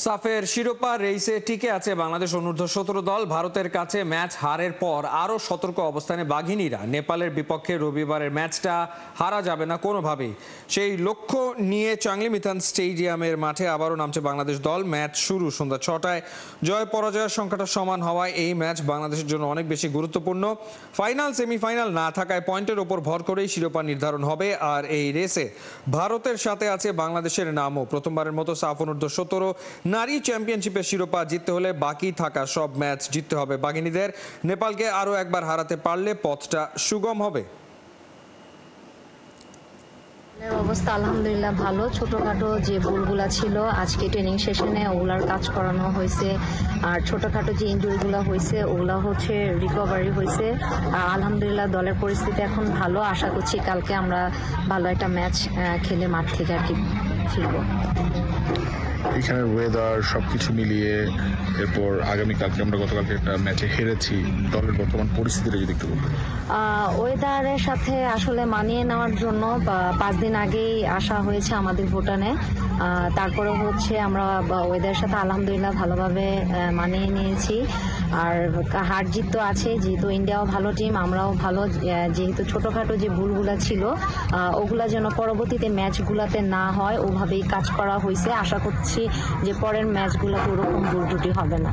সাফের শিরোপা রেসে টিকে আছে বাংলাদেশ অনূর্ধ্ব-17 দল। ভারতের কাছে ম্যাচ হারের পর আরও সতর্ক অবস্থানে বাঘিনীরা। নেপালের বিপক্ষে রবিবারের ম্যাচটা হারা যাবে না কোনোভাবেই, সেই লক্ষ্য নিয়ে চাংলি মিথান স্টেডিয়ামের মাঠে আবারও নামছে বাংলাদেশ দল। ম্যাচ শুরু সন্ধ্যা 6টায়। জয় পরাজয়ের সংখ্যাটা সমান হওয়ায় এই ম্যাচ বাংলাদেশের জন্য অনেক বেশি গুরুত্বপূর্ণ। ফাইনাল সেমিফাইনাল না থাকায় পয়েন্টের ওপর ভর করেই শিরোপা নির্ধারণ হবে। আর এই রেসে ভারতের সাথে আছে বাংলাদেশের নামও। প্রথমবারের মতো সাফ অনূর্ধ্ব-17 নারী চ্যাম্পিয়নশিপের শিরোপা জিততে হলে বাকি থাকা সব ম্যাচ জিততে হবে বাঘিনীদের। নেপালকে আরও একবার হারাতে পারলে পথটা সুগম হবে। অবস্থা আলহামদুলিল্লাহ ভালো। ছোটখাটো যে ভুলগুলা ছিল আজকে ট্রেনিং সেশনে ওগুলার কাজ করানো হয়েছে, আর ছোটখাটো যে ইনজুরিগুলো হয়েছে ওগুলা হচ্ছে রিকভারি হয়েছে। আলহামদুলিল্লাহ দলের পরিস্থিতি এখন ভালো। আশা করছি কালকে আমরা ভালো একটা ম্যাচ খেলে মাঠ থেকে আর কি ফিরবো। এখানের ওয়েদার সবকিছু মিলিয়ে এরপর আগামীকালকে আমরা গতকালকে একটা ম্যাচে হেরেছি, দলের বর্তমান পরিস্থিতিটা যদি একটু বলতেন। ওয়েদারের সাথে আসলে মানিয়ে নেওয়ার জন্য 5 দিন আগেই আসা হয়েছে আমাদের ভুটানে। তারপরে হচ্ছে আমরা ওয়েদারের সাথে আলহামদুলিল্লাহ ভালোভাবে মানিয়ে নিয়েছি। আর হার জিত তো আছে, যেহেতু ইন্ডিয়াও ভালো টিম, আমরাও ভালো। যেহেতু ছোটোখাটো যে ভুলগুলো ছিল ওগুলা যেন পরবর্তীতে ম্যাচগুলোতে না হয় ওভাবেই কাজ করা হয়েছে। আশা করছি যে পরের ম্যাচগুলোতে ওরকম ভুল ত্রুটি হবে না।